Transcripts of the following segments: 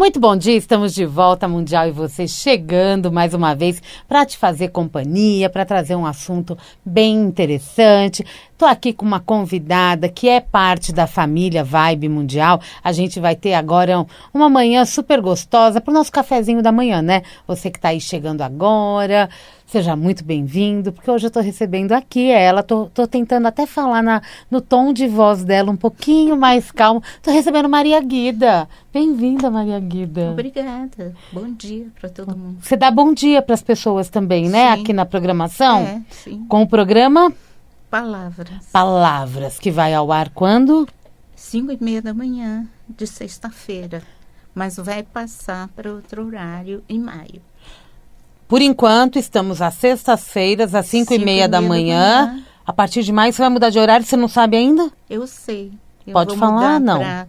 Muito bom dia, estamos de volta, Mundial e você chegando mais uma vez para te fazer companhia, para trazer um assunto bem interessante. Estou aqui com uma convidada que é parte da família Vibe Mundial. A gente vai ter agora uma manhã super gostosa para o nosso cafezinho da manhã, né? Você que está aí chegando agora, seja muito bem-vindo, porque hoje eu estou recebendo aqui ela, tô tentando até falar no tom de voz dela um pouquinho mais calmo. Estou recebendo Maria Guida. Bem-vinda, Maria Guida. Obrigada. Bom dia para todo mundo. Você dá bom dia para as pessoas também, né? Sim. Aqui na programação? É, sim. Com o programa Palavras. Que vai ao ar quando? 5:30 da manhã de sexta-feira. Mas vai passar para outro horário em maio. Por enquanto, estamos às sextas-feiras, às 5:30 da manhã. A partir de maio, você vai mudar de horário? Você não sabe ainda? Eu sei. Eu Pode vou falar, mudar não? para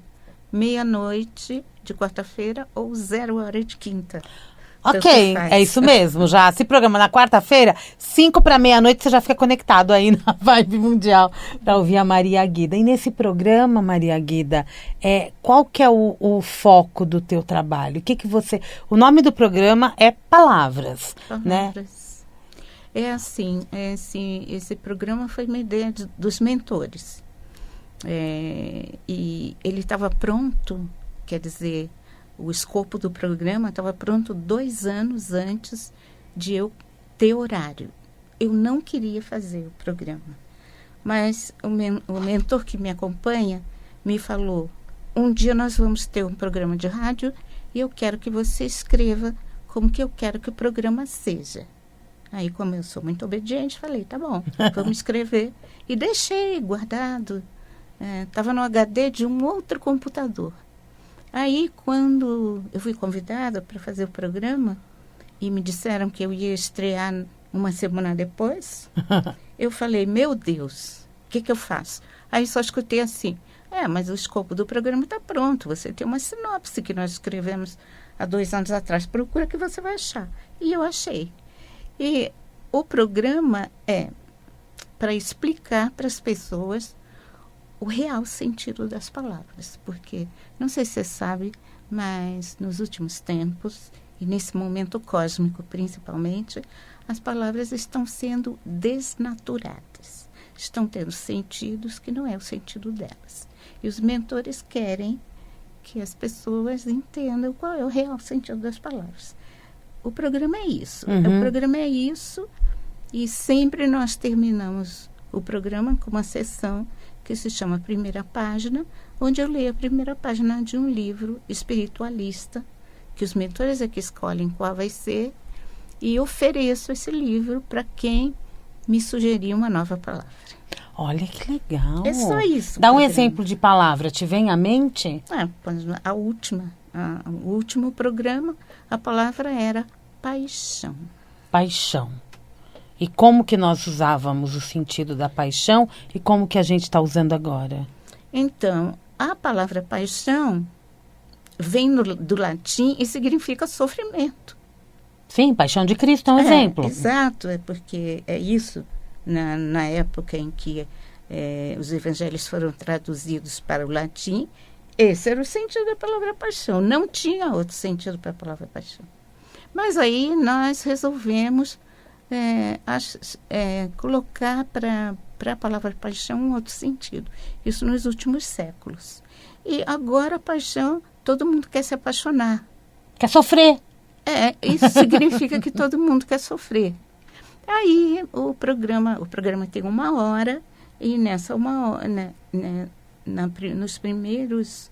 meia-noite de quarta-feira ou 0h de quinta. Ok, Tanto faz. é isso mesmo. Já se programa na quarta-feira, 5 para meia-noite, você já fica conectado aí na Vibe Mundial para ouvir a Maria Guida. E nesse programa, Maria Guida, qual que é o foco do teu trabalho? O que você... O nome do programa é Palavras, né? Palavras. É assim, esse programa foi uma ideia dos mentores. E ele estava pronto, quer dizer, o escopo do programa estava pronto 2 anos antes de eu ter horário. Eu não queria fazer o programa, mas o mentor que me acompanha me falou: um dia nós vamos ter um programa de rádio e eu quero que você escreva como que eu quero que o programa seja. Aí, como eu sou muito obediente, falei, tá bom, vamos escrever. E deixei guardado. Estava no HD de um outro computador. Aí, quando eu fui convidada para fazer o programa e me disseram que eu ia estrear uma semana depois, eu falei, meu Deus, o que eu faço? Aí só escutei assim, mas o escopo do programa está pronto, você tem uma sinopse que nós escrevemos há 2 anos atrás, procura que você vai achar. E eu achei. E o programa é para explicar para as pessoas o real sentido das palavras, porque, não sei se você sabe, mas nos últimos tempos, e nesse momento cósmico principalmente, as palavras estão sendo desnaturadas, estão tendo sentidos que não é o sentido delas. E os mentores querem que as pessoas entendam qual é o real sentido das palavras. O programa é isso, e sempre nós terminamos o programa com uma sessão que se chama Primeira Página, onde eu leio a primeira página de um livro espiritualista, que os mentores é que escolhem qual vai ser, e ofereço esse livro para quem me sugerir uma nova palavra. Olha que legal. É só isso. Dá um exemplo de palavra, te vem à mente? O último programa, a palavra era paixão. Paixão. E como que nós usávamos o sentido da paixão e como que a gente está usando agora? Então, a palavra paixão vem do latim e significa sofrimento. Sim, Paixão de Cristo é um exemplo. Exato, porque é isso, na época em que os evangelhos foram traduzidos para o latim, esse era o sentido da palavra paixão. Não tinha outro sentido para a palavra paixão. Mas aí nós resolvemos colocar para a palavra paixão um outro sentido. Isso nos últimos séculos. E agora a paixão, todo mundo quer se apaixonar. Quer sofrer. Isso significa que todo mundo quer sofrer. Aí o programa tem 1 hora, e nessa 1 hora, nos primeiros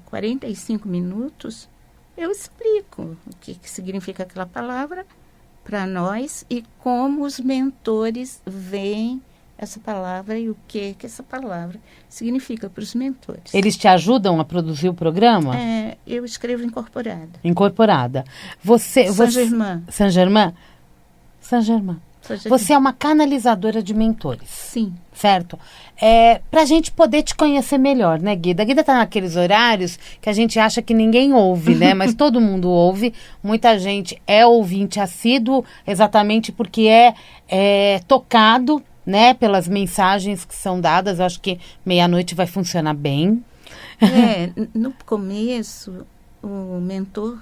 45 minutos, eu explico o que significa aquela palavra para nós e como os mentores veem essa palavra e o que essa palavra significa para os mentores. Eles te ajudam a produzir o programa? Eu escrevo incorporada. Incorporada. Saint-Germain. Você é uma canalizadora de mentores. Sim. Certo? Para a gente poder te conhecer melhor, né, Guida? A Guida está naqueles horários que a gente acha que ninguém ouve, né? Mas todo mundo ouve. Muita gente é ouvinte assíduo exatamente porque é tocado, né, pelas mensagens que são dadas. Eu acho que meia-noite vai funcionar bem. No começo, o mentor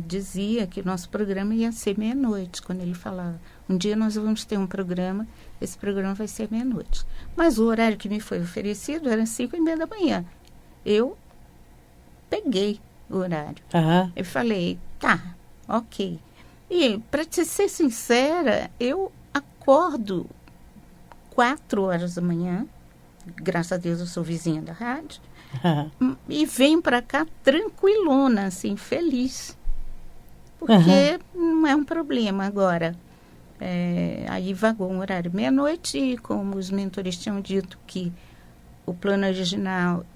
dizia que o nosso programa ia ser meia-noite, quando ele falava, um dia nós vamos ter um programa, esse programa vai ser meia-noite. Mas o horário que me foi oferecido era 5:30 da manhã. Eu peguei o horário. Aham. Eu falei, tá, ok. E, para te ser sincera, eu acordo 4 horas da manhã, graças a Deus eu sou vizinha da rádio, e venho para cá tranquilona, assim, feliz. Porque não é um problema agora. Aí vagou um horário meia-noite, e como os mentores tinham dito que o plano original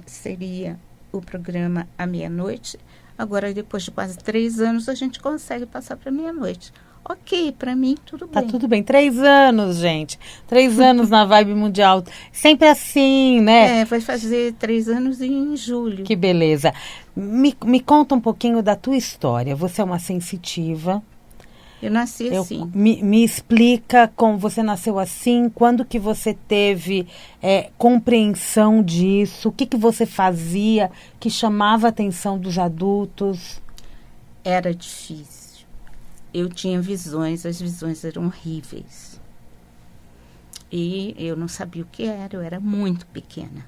seria o programa à meia-noite, agora depois de quase 3 anos a gente consegue passar para meia-noite. Ok, para mim tudo Tá bem. tudo bem. 3 anos, gente. 3 anos na Vibe Mundial. Sempre assim, né? Vai fazer 3 anos em julho. Que beleza. Me conta um pouquinho da tua história. Você é uma sensitiva. Eu nasci assim. Me explica como você nasceu assim, quando que você teve compreensão disso, o que que você fazia que chamava a atenção dos adultos? Era difícil. Eu tinha visões, as visões eram horríveis. E eu não sabia o que era, eu era muito pequena.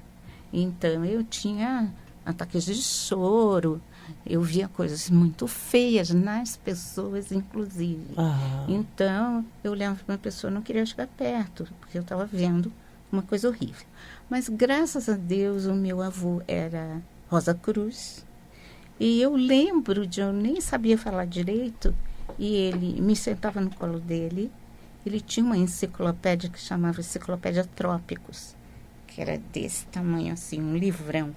Então eu tinha ataques de choro, eu via coisas muito feias nas pessoas, inclusive. Então eu olhava para uma pessoa e não queria chegar perto, porque eu estava vendo uma coisa horrível. Mas graças a Deus o meu avô era Rosa Cruz. E eu lembro de eu nem sabia falar direito, e ele me sentava no colo dele. Ele tinha uma enciclopédia que chamava Enciclopédia Trópicos, que era desse tamanho assim, um livrão.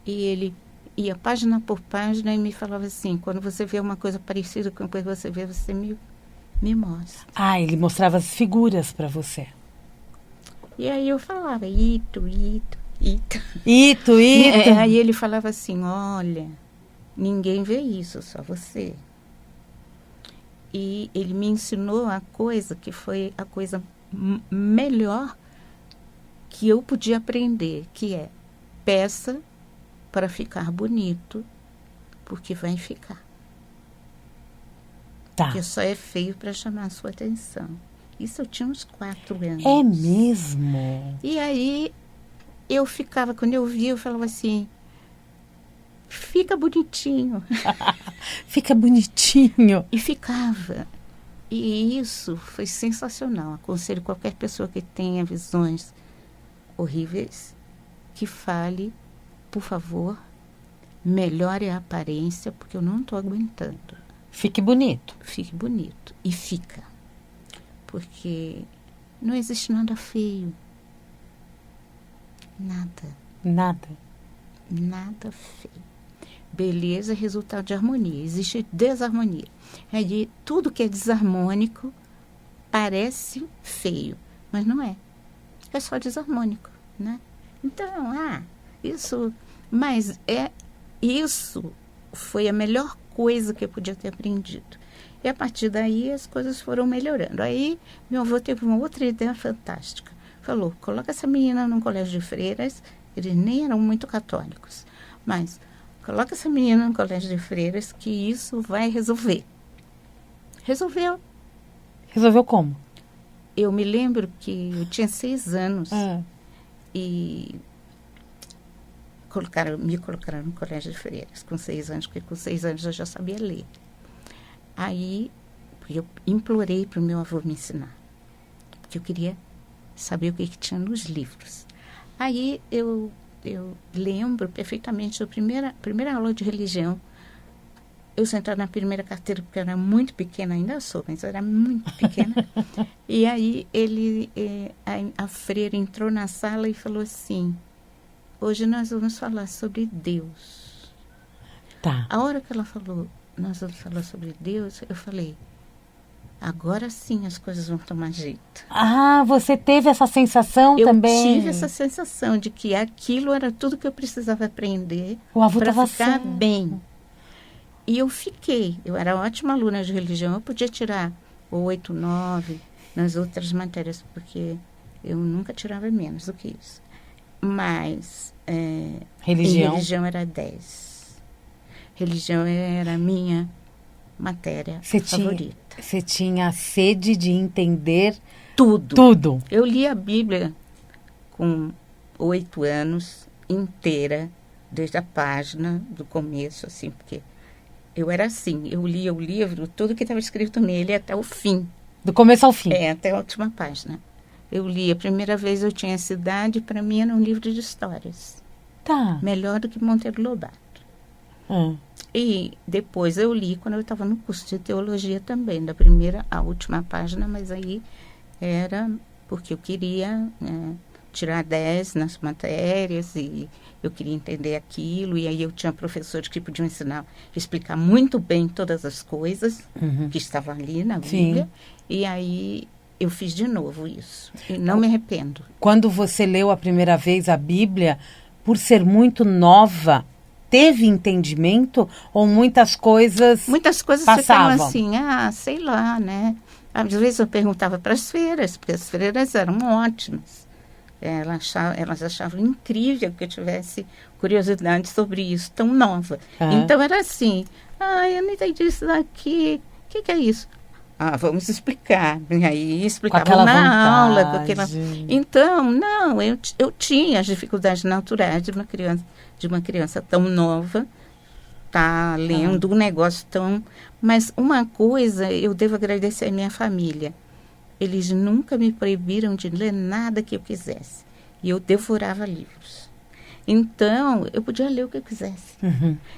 E ele ia página por página e me falava assim, quando você vê uma coisa parecida com a coisa que você vê, você me mostra. Ele mostrava as figuras para você. E aí eu falava, Ito. Aí ele falava assim, olha, ninguém vê isso, só você. E ele me ensinou a coisa que foi a coisa melhor que eu podia aprender, que é peça para ficar bonito, porque vai ficar. Tá. Porque só é feio para chamar a sua atenção. Isso eu tinha uns 4 anos. É mesmo? E aí eu ficava, quando eu via, eu falava assim, fica bonitinho. Fica bonitinho. E ficava. E isso foi sensacional. Aconselho qualquer pessoa que tenha visões horríveis que fale, por favor, melhore a aparência, porque eu não estou aguentando. Fique bonito. Fique bonito. E fica. Porque não existe nada feio. Nada feio. Beleza é resultado de harmonia. Existe desarmonia. Tudo que é desarmônico parece feio, mas não é. É só desarmônico, né? Então, isso foi a melhor coisa que eu podia ter aprendido. E a partir daí as coisas foram melhorando. Aí meu avô teve uma outra ideia fantástica. Falou, coloca essa menina num colégio de freiras. Eles nem eram muito católicos, mas coloca essa menina no colégio de freiras que isso vai resolver. Resolveu. Resolveu como? Eu me lembro que eu tinha 6 anos e me colocaram no colégio de freiras com 6 anos, porque com 6 anos eu já sabia ler. Aí eu implorei para o meu avô me ensinar, porque eu queria saber o que tinha nos livros. Aí eu lembro perfeitamente da primeira aula de religião. Eu sentada na primeira carteira, porque eu era muito pequena, ainda sou, mas eu era muito pequena. E aí a freira entrou na sala e falou assim, hoje nós vamos falar sobre Deus. Tá. A hora que ela falou, nós vamos falar sobre Deus, eu falei, agora sim as coisas vão tomar jeito. Você teve essa sensação também? Eu tive essa sensação de que aquilo era tudo que eu precisava aprender para ficar bem. E eu fiquei. Eu era ótima aluna de religião. Eu podia tirar 8, 9 nas outras matérias, porque eu nunca tirava menos do que isso. Mas religião em religião era 10. Religião era a minha matéria favorita. Você tinha sede de entender Tudo. tudo. Eu li a Bíblia com 8 anos, inteira, desde a página do começo, assim, porque eu era assim, eu lia o livro, tudo que estava escrito nele até o fim. Do começo ao fim. Até a última página. Eu li, a primeira vez eu tinha essa idade, para mim era um livro de histórias. Tá. Melhor do que Monteiro Lobato. E depois eu li quando eu estava no curso de teologia também, da primeira à última página, mas aí era porque eu queria tirar 10 nas matérias e eu queria entender aquilo, e aí eu tinha professores que podiam ensinar, explicar muito bem todas as coisas que estavam ali na Bíblia. E aí eu fiz de novo isso, e não me arrependo. Quando você leu a primeira vez a Bíblia, por ser muito nova, teve entendimento ou muitas coisas passavam? Ficaram assim, sei lá, né? Às vezes eu perguntava para as freiras, porque as freiras eram ótimas. Elas achavam incrível que eu tivesse curiosidade sobre isso, tão nova. Então era assim, eu não entendi isso daqui, o que é isso? Vamos explicar. E aí explicavam na aula. Então, não, eu tinha as dificuldades naturais de uma criança tão nova, tá lendo um negócio tão... Mas uma coisa eu devo agradecer à minha família. Eles nunca me proibiram de ler nada que eu quisesse. E eu devorava livros. Então, eu podia ler o que eu quisesse.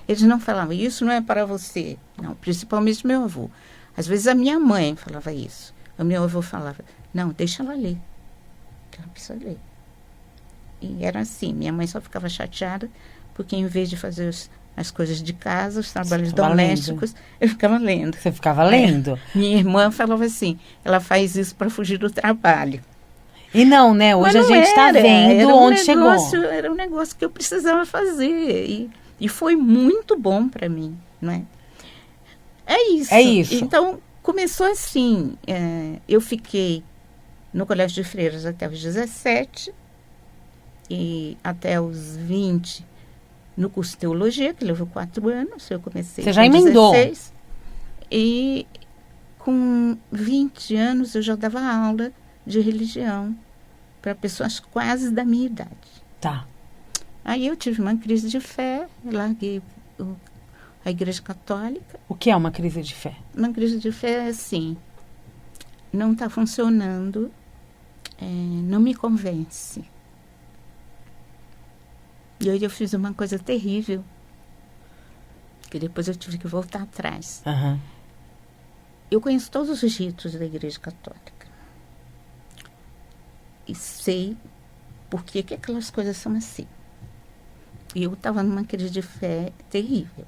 Eles não falavam, isso não é para você. Não, principalmente meu avô. Às vezes a minha mãe falava isso. O meu avô falava, não, deixa ela ler. Ela precisa ler. E era assim, minha mãe só ficava chateada porque em vez de fazer as coisas de casa, os trabalhos domésticos, eu ficava lendo. Você ficava lendo? Minha irmã falava assim, ela faz isso para fugir do trabalho. E não, né? Hoje a gente está vendo onde chegou. Era um negócio que eu precisava fazer. E foi muito bom para mim, não é? É isso. Então, começou assim. Eu fiquei no Colégio de Freiras até os 17 e até os 20 no curso de teologia, que levou 4 anos. Eu comecei Você já emendou? 16. E com 20 anos eu já dava aula de religião para pessoas quase da minha idade. Tá. Aí eu tive uma crise de fé, larguei a Igreja Católica. O que é uma crise de fé? Uma crise de fé é assim, não está funcionando, não me convence. E aí eu fiz uma coisa terrível, que depois eu tive que voltar atrás. Eu conheço todos os ritos da Igreja Católica. E sei por que aquelas coisas são assim. E eu estava numa crise de fé terrível.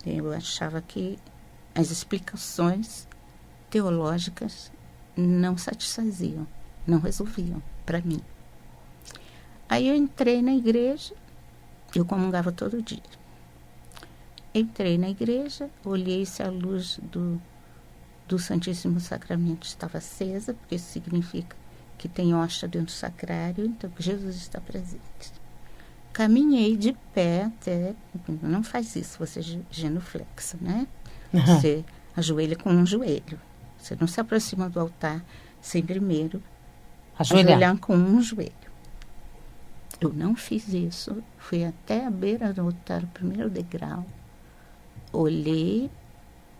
Eu achava que as explicações teológicas não satisfaziam, não resolviam para mim. Aí eu entrei na igreja, eu comungava todo dia. Entrei na igreja, olhei se a luz do Santíssimo Sacramento estava acesa, porque isso significa que tem hóstia dentro do sacrário, então que Jesus está presente. Caminhei de pé até... Não faz isso, você genuflexa, né? Você ajoelha com um joelho. Você não se aproxima do altar sem primeiro ajoelhar com um joelho. Eu não fiz isso. Fui até a beira do altar, o primeiro degrau. Olhei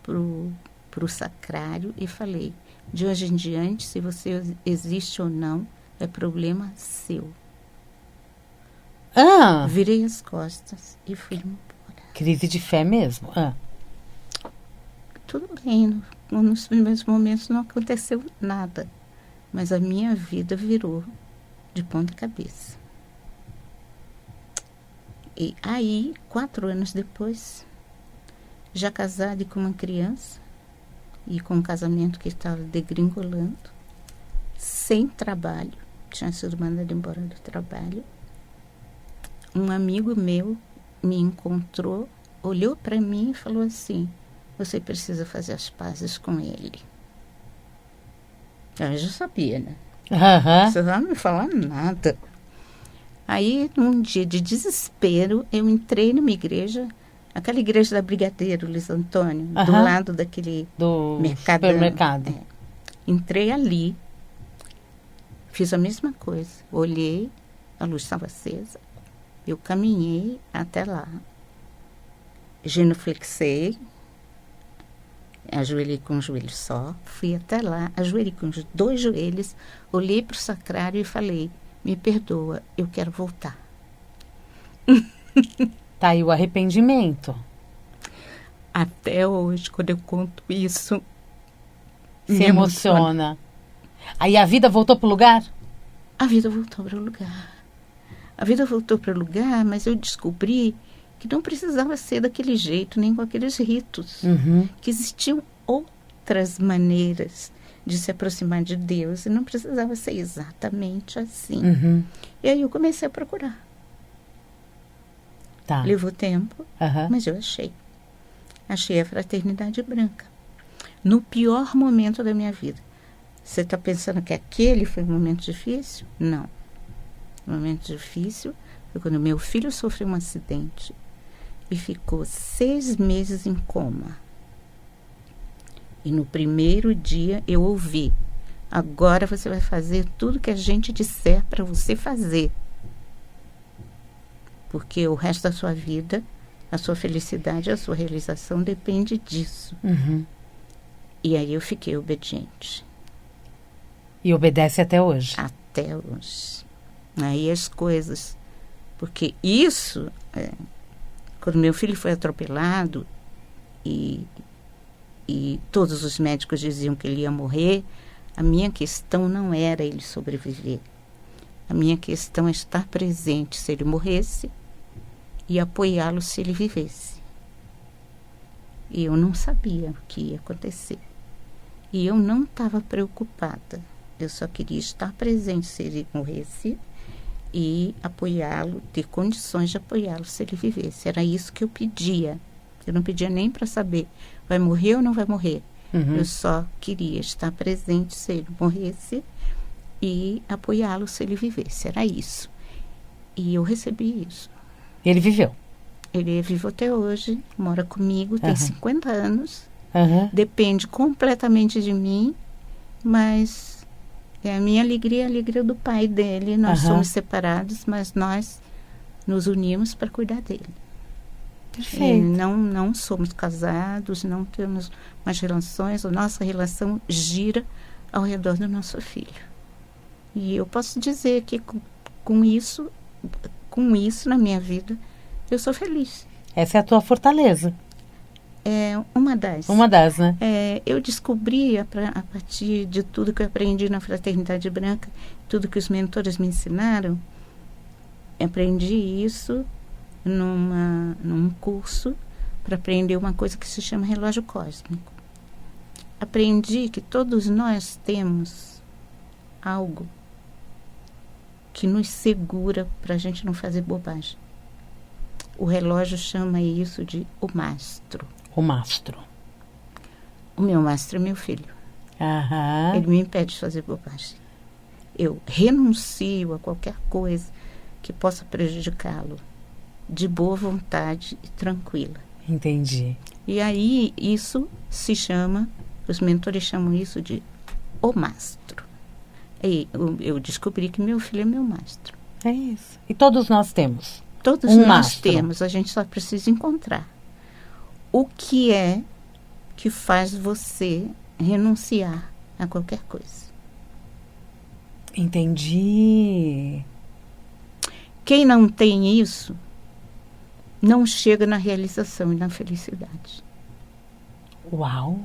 pro sacrário e falei, de hoje em diante, se você existe ou não, é problema seu. Virei as costas e fui embora. Crise de fé mesmo? Tudo bem, nos primeiros momentos não aconteceu nada, mas a minha vida virou de ponta cabeça. E aí, 4 anos depois, já casada e com uma criança, e com um casamento que estava degringolando, sem trabalho, tinha sido mandada embora do trabalho, um amigo meu me encontrou, olhou para mim e falou assim, você precisa fazer as pazes com ele. Eu já sabia, né? Você não me falar nada. Aí, num dia de desespero, eu entrei numa igreja Aquela igreja da Brigadeiro, Luiz Antônio, do lado daquele do mercadão. supermercado. Entrei ali, fiz a mesma coisa. Olhei, a luz estava acesa. Eu caminhei até lá. Genuflexei, ajoelhei com um joelho só, fui até lá, ajoelhei com os 2 joelhos, olhei para o sacrário e falei, me perdoa, eu quero voltar. Tá aí o arrependimento. Até hoje, quando eu conto isso, Se emociona. Aí a vida voltou pro lugar? A vida voltou para o lugar. A vida voltou para o lugar, mas eu descobri que não precisava ser daquele jeito, nem com aqueles ritos. Que existiam outras maneiras de se aproximar de Deus e não precisava ser exatamente assim. E aí eu comecei a procurar. Tá. Levou tempo, mas eu achei. Achei a Fraternidade Branca. No pior momento da minha vida. Você está pensando que aquele foi um momento difícil? Não. O momento difícil foi quando meu filho sofreu um acidente e ficou 6 meses em coma. E no primeiro dia eu ouvi, agora você vai fazer tudo que a gente disser para você fazer. Porque o resto da sua vida, a sua felicidade, a sua realização depende disso. E aí eu fiquei obediente. E obedece até hoje? Até hoje. Aí as coisas... Porque isso, quando meu filho foi atropelado e todos os médicos diziam que ele ia morrer, a minha questão não era ele sobreviver. A minha questão é estar presente se ele morresse e apoiá-lo se ele vivesse. E eu não sabia o que ia acontecer. E eu não estava preocupada. Eu só queria estar presente se ele morresse e apoiá-lo, ter condições de apoiá-lo se ele vivesse. Era isso que eu pedia. Eu não pedia nem para saber, vai morrer ou não vai morrer. Eu só queria estar presente se ele morresse e apoiá-lo se ele vivesse. Era isso. E eu recebi isso. Ele viveu? Ele é vivo até hoje, mora comigo, tem 50 anos. Depende completamente de mim, mas é a minha alegria, a alegria do pai dele. Nós somos separados, mas nós nos unimos para cuidar dele. Perfeito. Não somos casados, não temos mais relações, a nossa relação gira ao redor do nosso filho. E eu posso dizer que com isso na minha vida, eu sou feliz. Essa é a tua fortaleza. É uma das. Uma das, né? Eu descobri, a partir de tudo que eu aprendi na Fraternidade Branca, tudo que os mentores me ensinaram, aprendi isso num curso para aprender uma coisa que se chama relógio cósmico. Aprendi que todos nós temos algo que nos segura para a gente não fazer bobagem. O relógio chama isso de o mastro. O mastro. O meu mastro é meu filho. Ele me impede de fazer bobagem. Eu renuncio a qualquer coisa que possa prejudicá-lo, de boa vontade e tranquila. Entendi. E aí isso se chama, os mentores chamam isso de o mastro. E eu descobri que meu filho é meu mastro. É isso. E todos nós temos. Todos nós temos, a gente só precisa encontrar. O que é que faz você renunciar a qualquer coisa? Entendi. Quem não tem isso, não chega na realização e na felicidade. Uau!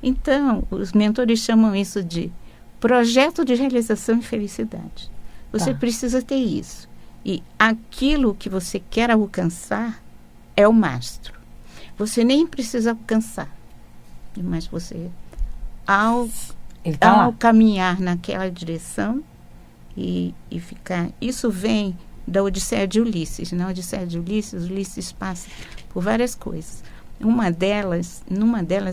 Então, os mentores chamam isso de projeto de realização e felicidade. Você precisa ter isso. E aquilo que você quer alcançar é o mastro. Você nem precisa alcançar. Mas você, ao caminhar naquela direção e ficar... Isso vem da Odisseia de Ulisses. Na Odisseia de Ulisses, Ulisses passa por várias coisas. Numa delas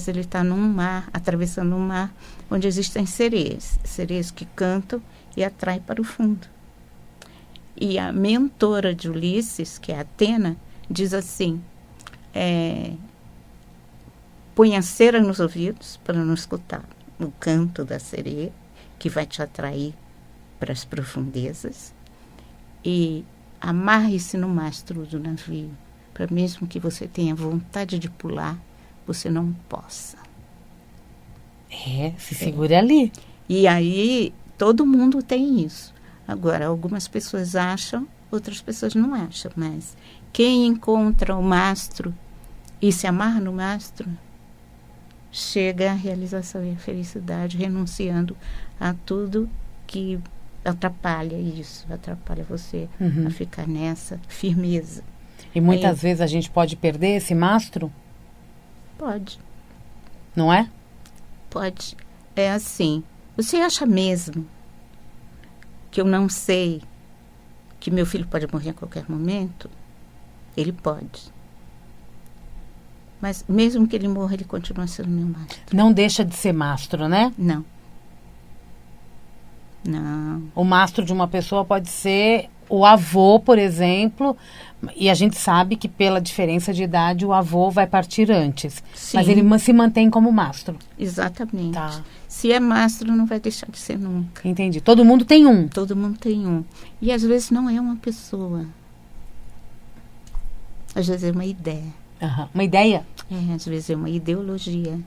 ele está num mar, atravessando um mar, onde existem sereias que cantam e atraem para o fundo. E a mentora de Ulisses, que é Atena, diz assim, põe a cera nos ouvidos para não escutar o canto da sereia, que vai te atrair para as profundezas, e amarre-se no mastro do navio, para mesmo que você tenha vontade de pular, você não possa. Se segure ali. E aí, todo mundo tem isso. Agora, algumas pessoas acham, outras pessoas não acham, mas quem encontra o mastro e se amarra no mastro, chega à realização e à felicidade, renunciando a tudo que atrapalha isso, atrapalha você a ficar nessa firmeza. E muitas vezes a gente pode perder esse mastro? Pode. Não é? Pode. É assim, você acha mesmo que eu não sei que meu filho pode morrer a qualquer momento? Ele pode. Mas mesmo que ele morra, ele continua sendo meu mastro. Não deixa de ser mastro, né? Não. Não. O mastro de uma pessoa pode ser o avô, por exemplo, e a gente sabe que pela diferença de idade o avô vai partir antes. Sim. Mas ele se mantém como mastro. Exatamente. Tá. Se é mastro, não vai deixar de ser nunca. Entendi. Todo mundo tem um. Todo mundo tem um. E às vezes não é uma pessoa. Às vezes é uma ideia. Uma ideia? Às vezes é uma ideologia.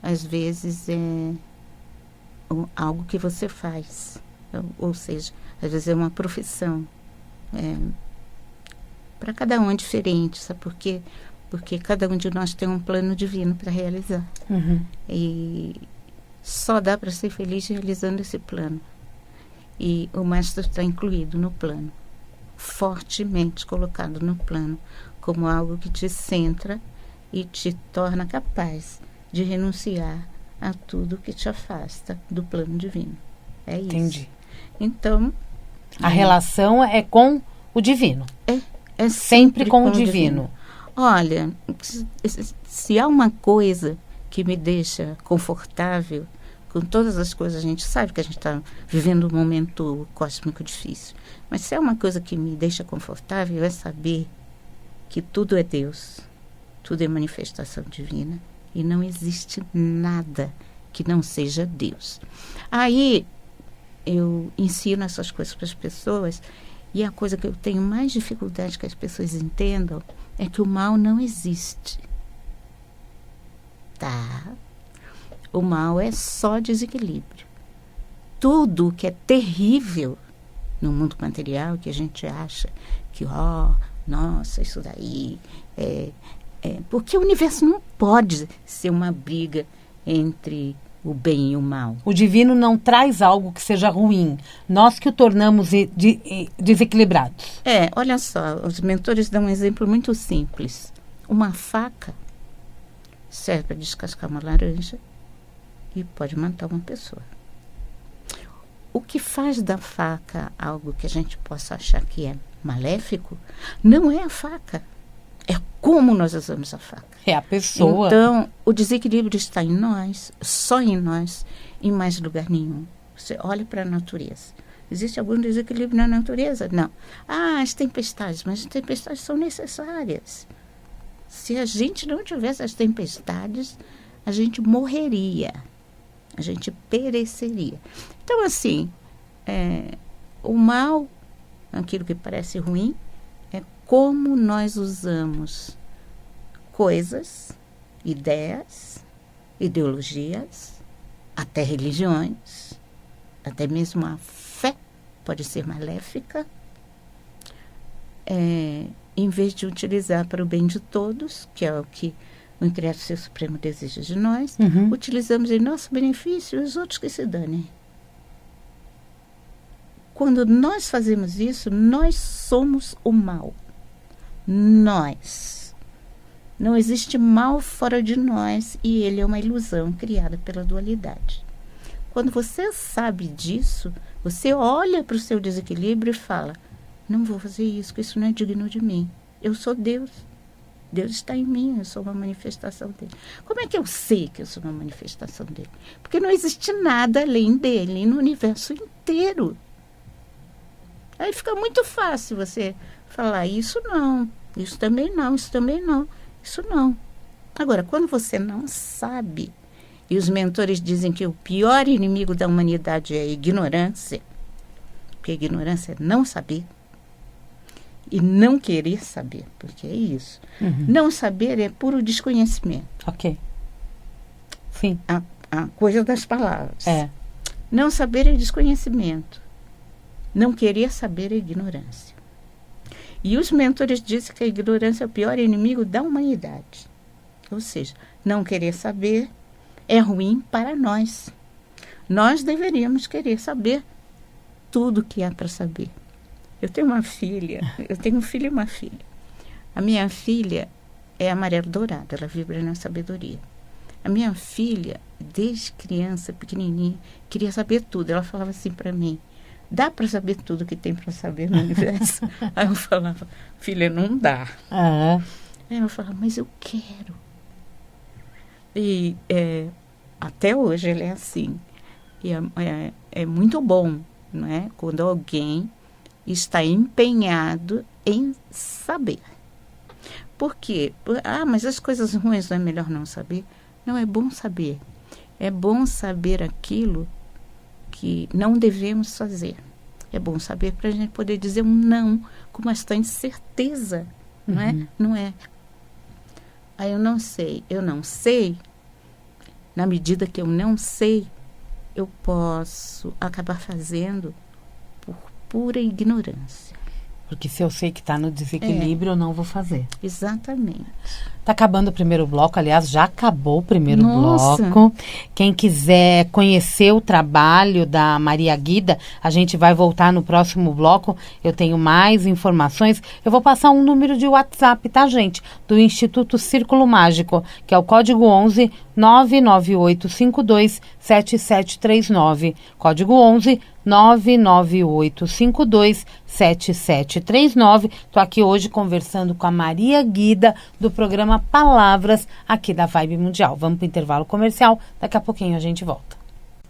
Às vezes é algo que você faz. Ou seja, às vezes é uma profissão. Para cada um é diferente, sabe por quê? Porque cada um de nós tem um plano divino para realizar. E só dá para ser feliz realizando esse plano. E o mastro está incluído no plano, fortemente colocado no plano, como algo que te centra e te torna capaz de renunciar a tudo que te afasta do plano divino. É isso. Entendi. Então, a relação é com o divino. É sempre com o divino. Olha, se há uma coisa que me deixa confortável com todas as coisas, a gente sabe que a gente está vivendo um momento cósmico difícil, mas se é uma coisa que me deixa confortável é saber que tudo é Deus, tudo é manifestação divina e não existe nada que não seja Deus. Aí eu ensino essas coisas para as pessoas e a coisa que eu tenho mais dificuldade que as pessoas entendam é que o mal não existe. Tá? O mal é só desequilíbrio. Tudo que é terrível no mundo material, que a gente acha que, nossa, isso daí porque o universo não pode ser uma briga entre o bem e o mal. O divino não traz algo que seja ruim. Nós que o tornamos desequilibrados. Olha só, os mentores dão um exemplo muito simples. Uma faca serve para descascar uma laranja e pode matar uma pessoa. O que faz da faca algo que a gente possa achar que é maléfico, não é a faca. É como nós usamos a faca. É a pessoa. Então, o desequilíbrio está em nós, só em nós, em mais lugar nenhum. Você olha para a natureza. Existe algum desequilíbrio na natureza? Não. As tempestades, mas as tempestades são necessárias. Se a gente não tivesse as tempestades, a gente morreria. A gente pereceria. Então, assim, o mal, aquilo que parece ruim, é como nós usamos coisas, ideias, ideologias, até religiões, até mesmo a fé pode ser maléfica, em vez de utilizar para o bem de todos, que é o que o Criado Ser Supremo deseja de nós, utilizamos em nosso benefício e os outros que se danem. Quando nós fazemos isso, nós somos o mal. Nós. Não existe mal fora de nós e ele é uma ilusão criada pela dualidade. Quando você sabe disso, você olha para o seu desequilíbrio e fala: não vou fazer isso, que isso não é digno de mim. Eu sou Deus. Deus está em mim, eu sou uma manifestação dele. Como é que eu sei que eu sou uma manifestação dele? Porque não existe nada além dele no universo inteiro. Aí fica muito fácil você falar: isso não, isso também não, isso também não, isso não. Agora, quando você não sabe, e os mentores dizem que o pior inimigo da humanidade é a ignorância, porque a ignorância é não saber e não querer saber, porque é isso. Não saber é puro desconhecimento. Ok. Sim. A coisa das palavras. É. Não saber é desconhecimento. Não querer saber é ignorância. E os mentores dizem que a ignorância é o pior inimigo da humanidade. Ou seja, não querer saber é ruim para nós. Nós deveríamos querer saber tudo que há para saber. Eu tenho uma filha, eu tenho um filho e uma filha. A minha filha é amarelo dourado, ela vibra na sabedoria. A minha filha, desde criança, pequenininha, queria saber tudo. Ela falava assim para mim, dá para saber tudo que tem para saber no universo? Aí eu falava, filha, não dá. Aí ela falava, mas eu quero. E até hoje ela é assim. E é muito bom, não é? Quando alguém está empenhado em saber. Por quê? Mas as coisas ruins não é melhor não saber? Não, é bom saber. É bom saber aquilo que não devemos fazer. É bom saber para a gente poder dizer um não com bastante certeza, não é? Não é. Aí eu não sei. Na medida que eu não sei, eu posso acabar fazendo por pura ignorância. Porque se eu sei que está no desequilíbrio, eu não vou fazer. Exatamente. Está acabando o primeiro bloco, aliás, já acabou o primeiro Nossa. bloco. Quem quiser conhecer o trabalho da Maria Guida, a gente vai voltar no próximo bloco. Eu tenho mais informações. Eu vou passar um número de WhatsApp, tá, gente? Do Instituto Círculo Mágico, que é o código 11 99852 7739. Código 11 99852 7739. Estou aqui hoje conversando com a Maria Guida do programa Palavras aqui da Vibe Mundial. Vamos para o intervalo comercial, daqui a pouquinho a gente volta.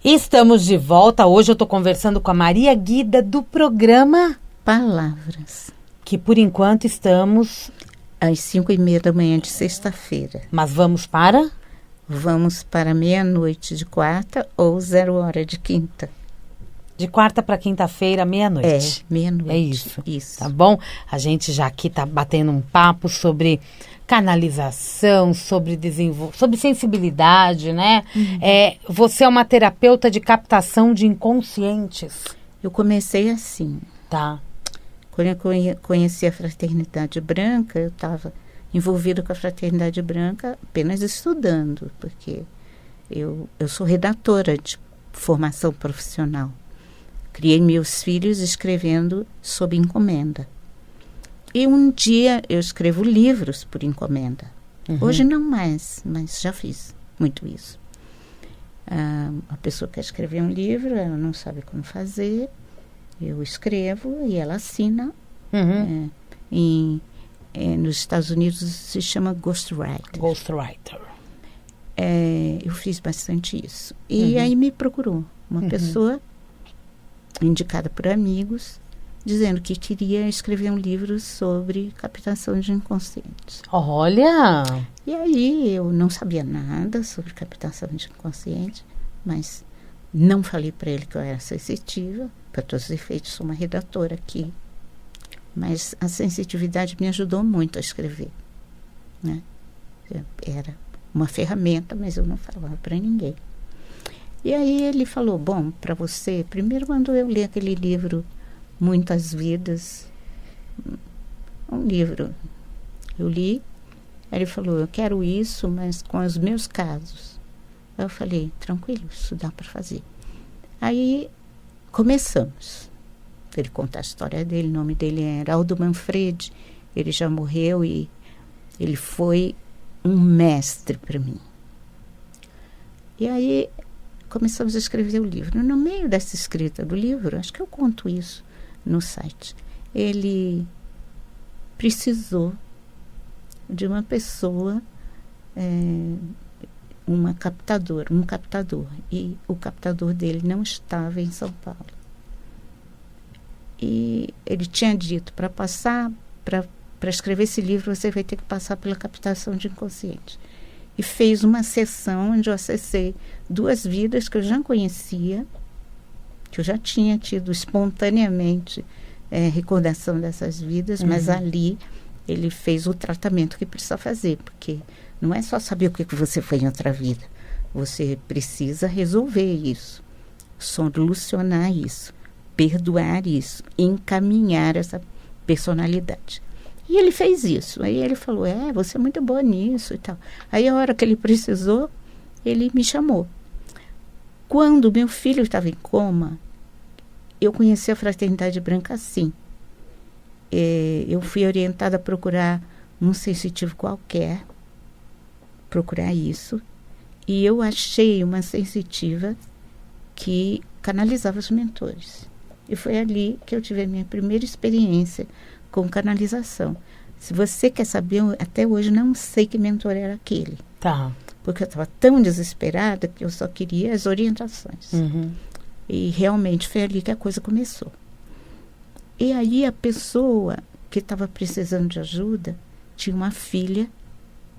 Estamos de volta, hoje eu estou conversando com a Maria Guida do programa Palavras. Que por enquanto estamos às 5:30 da manhã de sexta-feira. Mas vamos para? Vamos para meia-noite de quarta ou 0h de quinta. De quarta para quinta-feira, meia-noite. Meia-noite. É isso. Isso. Tá bom? A gente já aqui tá batendo um papo sobre canalização, sobre sobre sensibilidade, né? Você é uma terapeuta de captação de inconscientes. Eu comecei assim. Tá. Quando eu conheci a Fraternidade Branca, eu estava envolvida com a Fraternidade Branca apenas estudando, porque eu sou redatora de formação profissional. Criei meus filhos escrevendo sob encomenda. E um dia eu escrevo livros por encomenda. Hoje não mais, mas já fiz muito isso. A pessoa quer escrever um livro, ela não sabe como fazer, eu escrevo e ela assina. Nos Estados Unidos se chama ghostwriter. Ghostwriter. Eu fiz bastante isso. E aí me procurou uma pessoa indicada por amigos, dizendo que queria escrever um livro sobre captação de inconscientes. Olha! E aí eu não sabia nada sobre captação de inconsciente, mas não falei para ele que eu era sensitiva. Para todos os efeitos, sou uma redatora aqui. Mas a sensitividade me ajudou muito a escrever, né? Era uma ferramenta, mas eu não falava para ninguém. E aí ele falou, bom, para você, primeiro mandou eu ler aquele livro Muitas Vidas, um livro. Eu li, aí ele falou, eu quero isso, mas com os meus casos. Aí eu falei, tranquilo, isso dá para fazer. Aí começamos. Ele conta a história dele, o nome dele é Heraldo Manfredi, ele já morreu e ele foi um mestre para mim. E aí começamos a escrever o livro. No meio dessa escrita do livro, acho que eu conto isso no site, ele precisou de uma pessoa, um captador, e o captador dele não estava em São Paulo. E ele tinha dito para passar para para escrever esse livro você vai ter que passar pela captação de inconsciente. E fez uma sessão onde eu acessei 2 vidas que eu já conhecia, que eu já tinha tido espontaneamente recordação dessas vidas, mas ali ele fez o tratamento que precisa fazer, porque não é só saber o que você foi em outra vida, você precisa resolver isso, solucionar isso, perdoar isso, encaminhar essa personalidade. E ele fez isso. Aí ele falou, você é muito boa nisso e tal. Aí a hora que ele precisou, ele me chamou. Quando meu filho estava em coma, eu conheci a Fraternidade Branca assim. Eu fui orientada a procurar um sensitivo qualquer, procurar isso. E eu achei uma sensitiva que canalizava os mentores. E foi ali que eu tive a minha primeira experiência com canalização. Se você quer saber, eu até hoje não sei que mentor era aquele. Tá. Porque eu estava tão desesperada que eu só queria as orientações. E realmente foi ali que a coisa começou. E aí a pessoa que estava precisando de ajuda tinha uma filha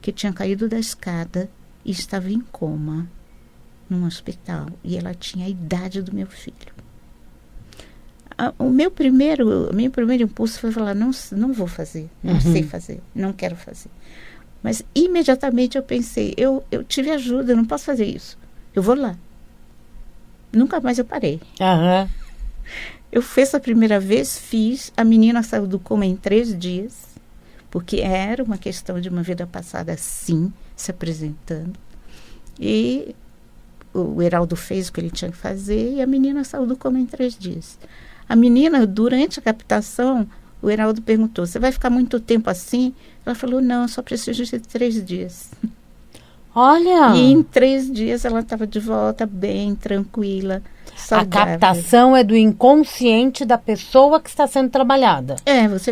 que tinha caído da escada e estava em coma num hospital. E ela tinha a idade do meu filho. O meu primeiro impulso foi falar, não vou fazer, não sei fazer, não quero fazer. Mas imediatamente eu pensei, eu tive ajuda, eu não posso fazer isso. Eu vou lá. Nunca mais eu parei. Eu fiz a primeira vez, fiz, a menina saiu do coma em 3 dias, porque era uma questão de uma vida passada assim, se apresentando. E o Heraldo fez o que ele tinha que fazer e a menina saiu do coma em 3 dias. A menina, durante a captação, o Heraldo perguntou, você vai ficar muito tempo assim? Ela falou, não, eu só preciso de 3 dias. Olha! E em 3 dias ela estava de volta, bem, tranquila, saudável. A captação é do inconsciente da pessoa que está sendo trabalhada.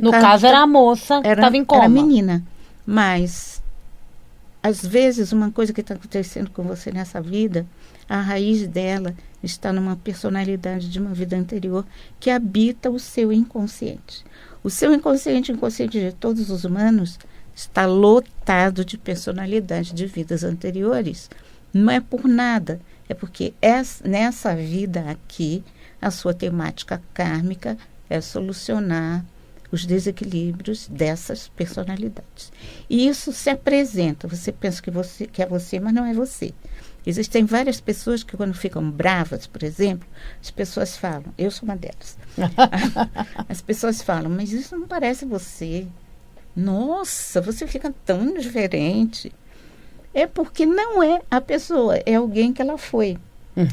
No caso era a moça que estava em coma. Era a menina. Mas, às vezes, uma coisa que está acontecendo com você nessa vida, a raiz dela está numa personalidade de uma vida anterior que habita o seu inconsciente. O seu inconsciente, o inconsciente de todos os humanos, está lotado de personalidade de vidas anteriores. Não é por nada, é porque nessa vida aqui, a sua temática kármica é solucionar os desequilíbrios dessas personalidades. E isso se apresenta, você pensa que é você, mas não é você. Existem várias pessoas que quando ficam bravas, por exemplo, as pessoas falam, eu sou uma delas. As pessoas falam, mas isso não parece você. Nossa, você fica tão diferente. É porque não é a pessoa, é alguém que ela foi.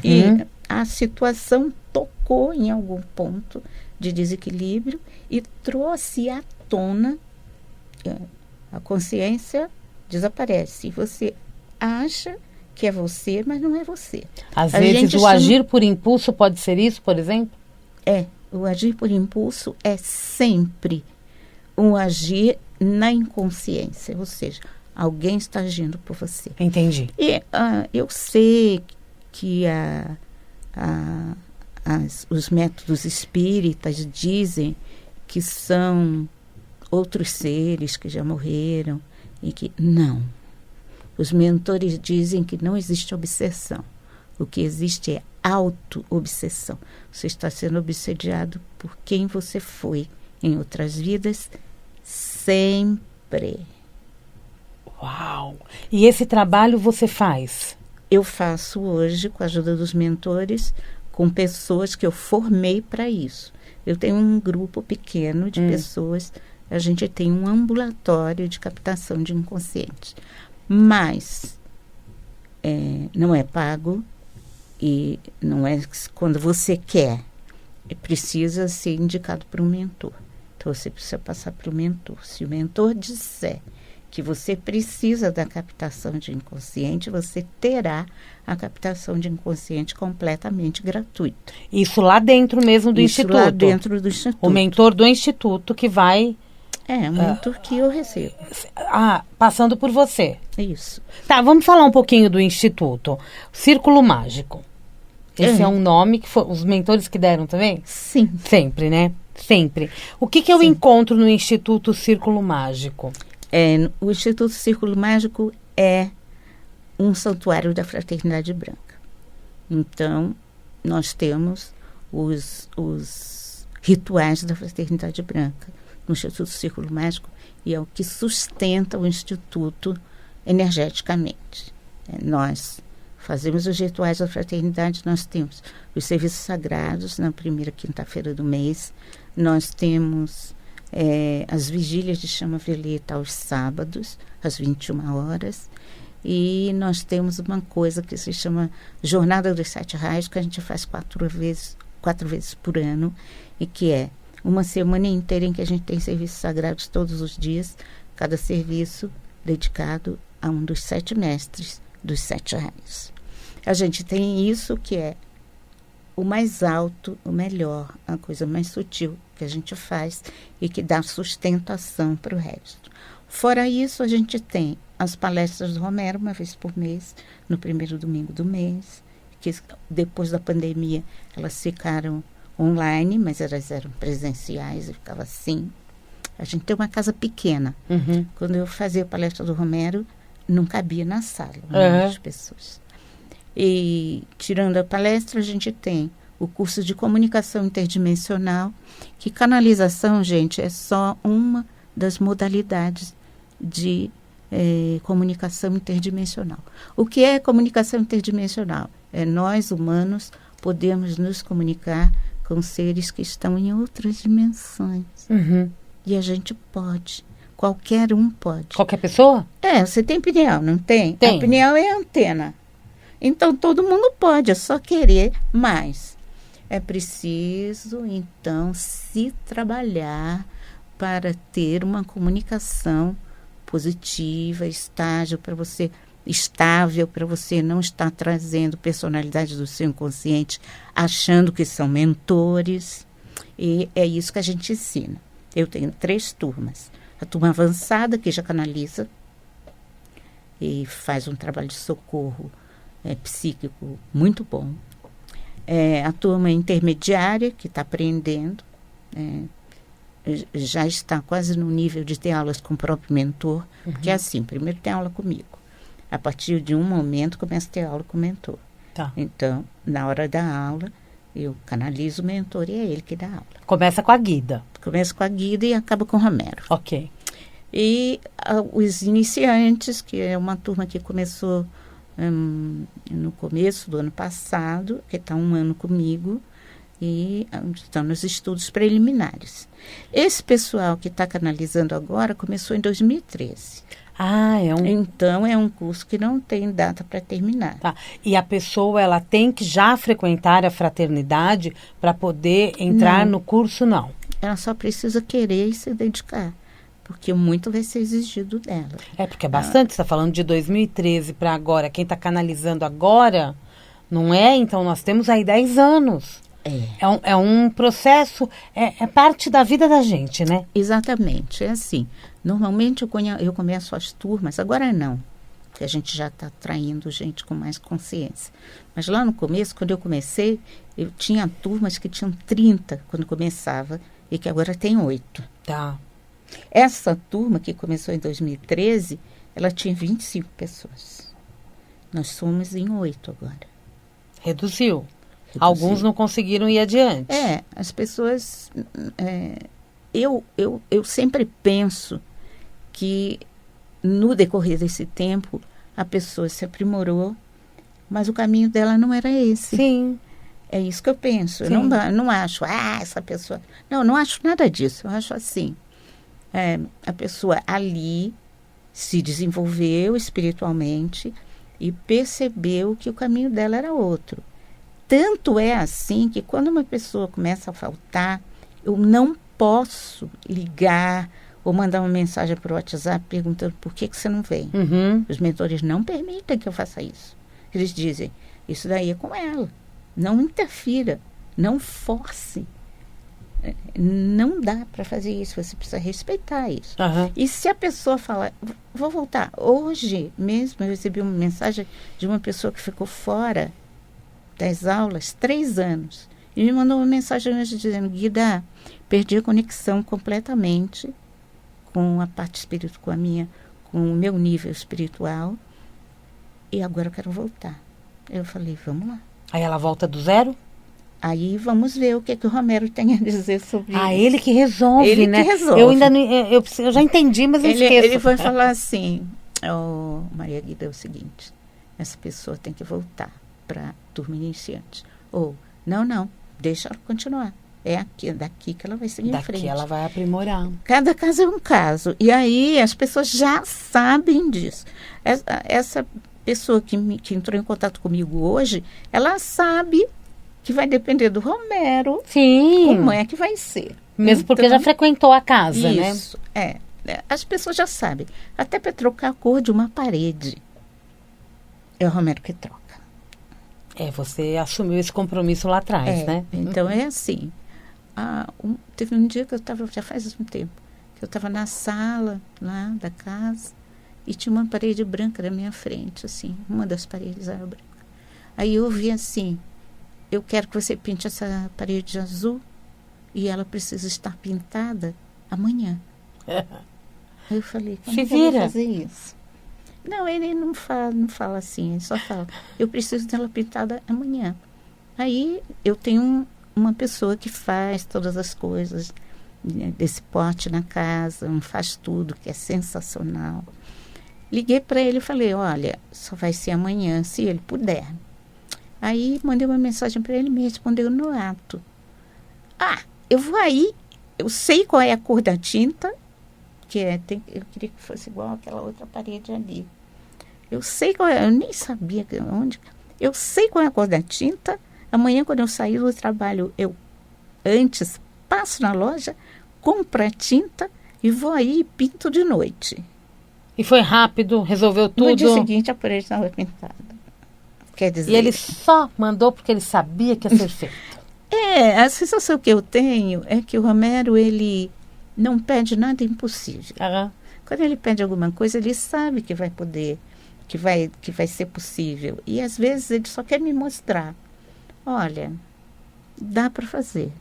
E a situação tocou em algum ponto de desequilíbrio e trouxe à tona, a consciência desaparece. E você acha que é você, mas não é você. Às vezes o agir por impulso pode ser isso, por exemplo? O agir por impulso é sempre um agir na inconsciência, ou seja, alguém está agindo por você. Entendi. E eu sei que os métodos espíritas dizem que são outros seres que já morreram e que não. Os mentores dizem que não existe obsessão. O que existe é auto-obsessão. Você está sendo obsediado por quem você foi em outras vidas sempre. Uau! E esse trabalho você faz? Eu faço hoje, com a ajuda dos mentores, com pessoas que eu formei para isso. Eu tenho um grupo pequeno de pessoas, a gente tem um ambulatório de captação de inconsciente. Mas não é pago e não é quando você quer. Precisa ser indicado por um mentor. Então, você precisa passar para o mentor. Se o mentor disser que você precisa da captação de inconsciente, você terá a captação de inconsciente completamente gratuita. Isso lá dentro mesmo do Instituto? Isso lá dentro do Instituto. O mentor do Instituto que vai... o mentor que eu recebo. Passando por você. Isso. Tá, vamos falar um pouquinho do Instituto. Círculo Mágico. Esse é um nome que os mentores que deram também? Sim. Sempre, né? Sempre. O que eu encontro no Instituto Círculo Mágico? O Instituto Círculo Mágico é um santuário da Fraternidade Branca. Então, nós temos os rituais da Fraternidade Branca no Instituto Círculo Mágico, e é o que sustenta o Instituto energeticamente. Nós fazemos os rituais da fraternidade, nós temos os serviços sagrados na primeira quinta-feira do mês, nós temos as vigílias de chama violeta aos sábados, às 21 horas, e nós temos uma coisa que se chama Jornada dos 7 Raios, que a gente faz 4 vezes por ano, e que é uma semana inteira em que a gente tem serviços sagrados todos os dias, cada serviço dedicado a um dos 7 mestres dos 7 raios. A gente tem isso que é o mais alto, o melhor, a coisa mais sutil que a gente faz e que dá sustentação para o resto. Fora isso, a gente tem as palestras do Romero, uma vez por mês, no primeiro domingo do mês, que depois da pandemia elas ficaram online, mas elas eram presenciais e ficava assim. A gente tem uma casa pequena. Uhum. Quando eu fazia a palestra do Romero, não cabia na sala, muitas pessoas. E, tirando a palestra, a gente tem o curso de comunicação interdimensional, que canalização, gente, é só uma das modalidades de comunicação interdimensional. O que é comunicação interdimensional? Nós, humanos, podemos nos comunicar com seres que estão em outras dimensões. Uhum. E a gente pode. Qualquer um pode. Qualquer pessoa? Você tem pineal, não tem? Tem. A pineal é a antena. Então, todo mundo pode, é só querer mais. É preciso, então, se trabalhar para ter uma comunicação positiva, estável para você não estar trazendo personalidades do seu inconsciente, achando que são mentores. E é isso que a gente ensina. Eu tenho 3 turmas. A turma avançada, que já canaliza e faz um trabalho de socorro psíquico muito bom. A turma intermediária, que está aprendendo, já está quase no nível de ter aulas com o próprio mentor, porque é assim, primeiro tem aula comigo. A partir de um momento, começa a ter aula com o mentor. Tá. Então, na hora da aula, eu canalizo o mentor e é ele que dá aula. Começa com a Guida. Começa com a Guida e acaba com o Romero. Ok. E os iniciantes, que é uma turma que começou no começo do ano passado, que está 1 ano comigo, e estão nos estudos preliminares. Esse pessoal que está canalizando agora começou em 2013. Então, é um curso que não tem data para terminar. Tá. E a pessoa, ela tem que já frequentar a fraternidade para poder entrar no curso, não? Ela só precisa querer e se dedicar, porque muito vai ser exigido dela. Porque é bastante, você está falando de 2013 para agora. Quem está canalizando agora, não é? Então, nós temos aí 10 anos. É um processo, é parte da vida da gente, né? Exatamente, é assim. Normalmente eu começo as turmas, agora não, porque a gente já está atraindo gente com mais consciência. Mas lá no começo, quando eu comecei, eu tinha turmas que tinham 30 quando começava e que agora tem 8. Tá. Essa turma que começou em 2013, ela tinha 25 pessoas. Nós somos em 8 agora. Reduziu. Alguns não conseguiram ir adiante. As pessoas... Eu sempre penso que no decorrer desse tempo a pessoa se aprimorou, mas o caminho dela não era esse. Sim. É isso que eu penso. Eu não acho, essa pessoa... Não acho nada disso. Eu acho assim, a pessoa ali se desenvolveu espiritualmente e percebeu que o caminho dela era outro. Tanto é assim que quando uma pessoa começa a faltar, eu não posso ligar ou mandar uma mensagem para o WhatsApp perguntando por que você não vem. Uhum. Os mentores não permitem que eu faça isso. Eles dizem, isso daí é com ela. Não interfira, não force. Não dá para fazer isso, você precisa respeitar isso. Uhum. E se a pessoa falar, vou voltar. Hoje mesmo eu recebi uma mensagem de uma pessoa que ficou fora das aulas 3 anos. E me mandou uma mensagem hoje dizendo: Guida, perdi a conexão completamente com a parte espiritual, com o meu nível espiritual, e agora eu quero voltar. Eu falei, vamos lá. Aí ela volta do zero? Aí vamos ver o que o Romero tem a dizer sobre isso. Ele que resolve, Ele né? que resolve. Eu ainda não, eu já entendi, mas eu esqueço. Ele vai falar assim: Maria Guida, é o seguinte, essa pessoa tem que voltar para turma iniciante. Ou, não, deixa ela continuar. É daqui que ela vai seguir em frente. Daqui ela vai aprimorar. Cada caso é um caso. E aí as pessoas já sabem disso. Essa pessoa que entrou em contato comigo hoje, ela sabe que vai depender do Romero. Sim. Como é que vai ser. Mesmo porque já frequentou a casa, né? Isso, as pessoas já sabem. Até para trocar a cor de uma parede, é o Romero que troca. Você assumiu esse compromisso lá atrás, né? Então é assim. Teve um dia que eu estava, já faz um tempo, que eu estava na sala lá da casa e tinha uma parede branca na minha frente, assim, uma das paredes era branca. Aí eu ouvi assim: eu quero que você pinte essa parede de azul e ela precisa estar pintada amanhã. Aí eu falei, como que eu vou fazer isso? Não, ele não fala assim, ele só fala, eu preciso dela pintada amanhã. Aí eu tenho uma pessoa que faz todas as coisas desse pote na casa, faz tudo, que é sensacional. Liguei para ele e falei, olha, só vai ser amanhã, se ele puder. Aí mandei uma mensagem para ele, me respondeu no ato. Eu vou aí, eu sei qual é a cor da tinta, eu queria que fosse igual aquela outra parede ali. Eu sei qual é, eu nem sabia onde. Eu sei qual é a cor da tinta. Amanhã, quando eu sair do trabalho, eu antes passo na loja, compro a tinta e vou aí e pinto de noite. E foi rápido, resolveu tudo? No dia seguinte, a parede estava pintada. Quer dizer... E ele só mandou porque ele sabia que ia ser feito. A sensação que eu tenho é que o Romero, ele não pede nada impossível. Uhum. Quando ele pede alguma coisa, ele sabe que vai poder, que vai ser possível. E às vezes ele só quer me mostrar. Olha, dá para fazer.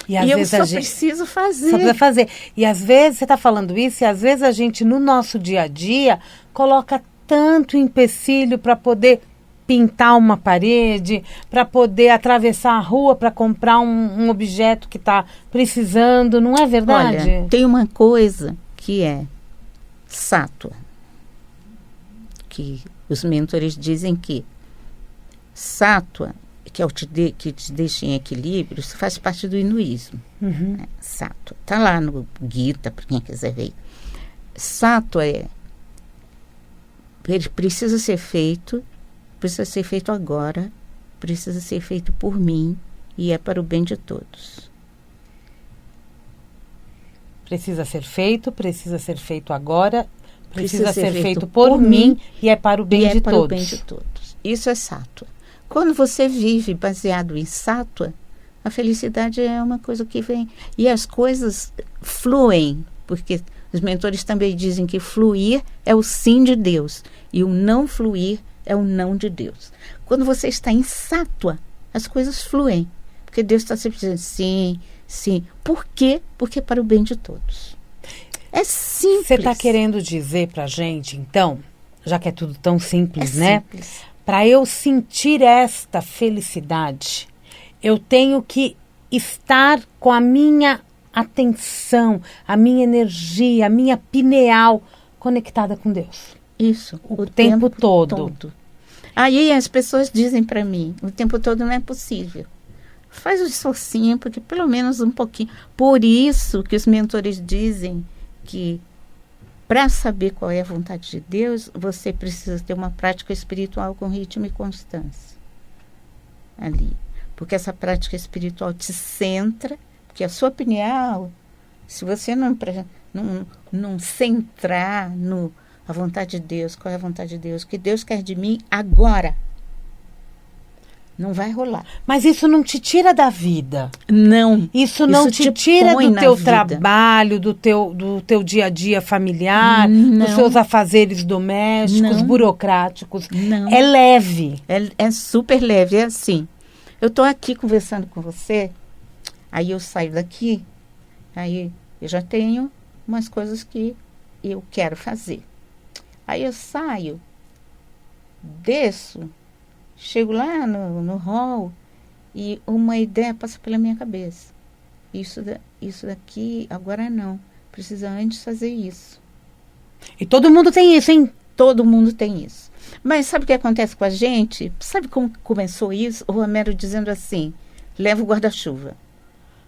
E eu só preciso fazer. Só precisa fazer. E às vezes, você está falando isso, e às vezes a gente, no nosso dia a dia, coloca tanto empecilho para poder pintar uma parede, para poder atravessar a rua para comprar um objeto que está precisando, não é verdade? Olha, tem uma coisa que é sátua, que os mentores dizem que sátua, que te deixa em equilíbrio, isso faz parte do hinduísmo. Uhum. Né? Sátua. Está lá no Gita, para quem quiser ver. Sátua precisa ser feito agora, precisa ser feito por mim e é para o bem de todos. Precisa ser feito agora, precisa ser feito por mim e é para o bem de todos. O bem de todos. Isso é sátua. Quando você vive baseado em sátua, a felicidade é uma coisa que vem. E as coisas fluem, porque os mentores também dizem que fluir é o sim de Deus e o não fluir é o não de Deus. Quando você está em sátua, as coisas fluem, porque Deus está sempre dizendo sim, sim. Por quê? Porque é para o bem de todos. É simples. Você está querendo dizer para a gente, então, já que é tudo tão simples, né? Simples. Para eu sentir esta felicidade, eu tenho que estar com a minha atenção, a minha energia, a minha pineal conectada com Deus. Isso. O tempo todo. Aí as pessoas dizem para mim, o tempo todo não é possível. Faz um esforcinho, porque pelo menos um pouquinho. Por isso que os mentores dizem que para saber qual é a vontade de Deus, você precisa ter uma prática espiritual com ritmo e constância. Ali. Porque essa prática espiritual te centra, porque a sua pineal, se você não centrar a vontade de Deus, qual é a vontade de Deus? O que Deus quer de mim agora. Não vai rolar. Mas isso não te tira da vida. Não. Isso não te tira do teu trabalho, do teu dia a dia familiar, dos seus afazeres domésticos, burocráticos. Não. É leve. É super leve. É assim. Eu estou aqui conversando com você, aí eu saio daqui, aí eu já tenho umas coisas que eu quero fazer. Aí eu saio, desço, chego lá no hall e uma ideia passa pela minha cabeça. Isso daqui, agora não. Precisa antes fazer isso. E todo mundo tem isso, hein? Todo mundo tem isso. Mas sabe o que acontece com a gente? Sabe como começou isso? O Romero dizendo assim, leva o guarda-chuva.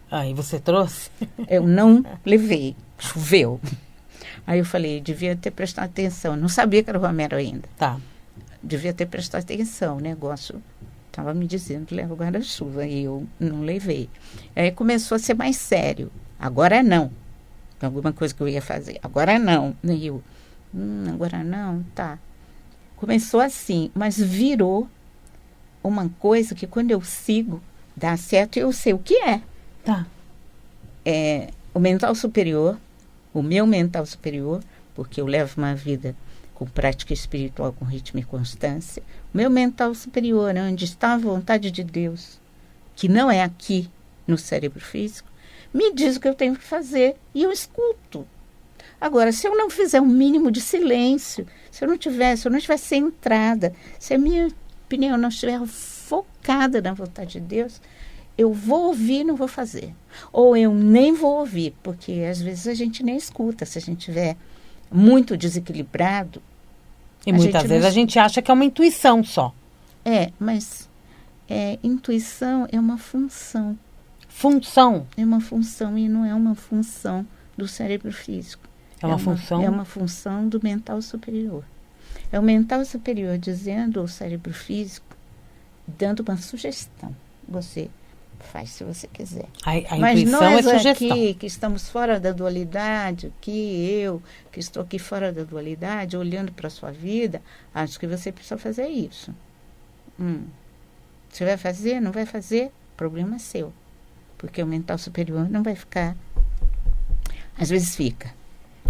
Aí você trouxe? Eu não levei. Choveu. Aí eu falei, devia ter prestado atenção. Não sabia que era o Romero ainda. Tá. Devia ter prestado atenção. O negócio estava me dizendo, leva o guarda-chuva. E eu não levei. Aí começou a ser mais sério. Agora não. Alguma coisa que eu ia fazer. Agora não. E eu, agora não, tá. Começou assim, mas virou uma coisa que quando eu sigo, dá certo e eu sei o que é. Tá. É o mental superior, o meu mental superior, porque eu levo uma vida com prática espiritual, com ritmo e constância. O meu mental superior, onde está a vontade de Deus, que não é aqui no cérebro físico, me diz o que eu tenho que fazer e eu escuto. Agora, se eu não fizer um mínimo de silêncio, se eu não estiver centrada, se a minha opinião não estiver focada na vontade de Deus, eu vou ouvir e não vou fazer. Ou eu nem vou ouvir, porque às vezes a gente nem escuta. Se a gente estiver muito desequilibrado... E muitas vezes a gente acha que é uma intuição só. Mas intuição é uma função. Função? É uma função e não é uma função do cérebro físico. É uma função? É uma função do mental superior. É o mental superior dizendo ao cérebro físico, dando uma sugestão. Você faz se você quiser. A Mas intuição nós é sugestão. Aqui, que estamos fora da dualidade, que estou aqui fora da dualidade, olhando para a sua vida, acho que você precisa fazer isso. Você vai fazer, não vai fazer? Problema seu. Porque o mental superior não vai ficar... Às vezes fica.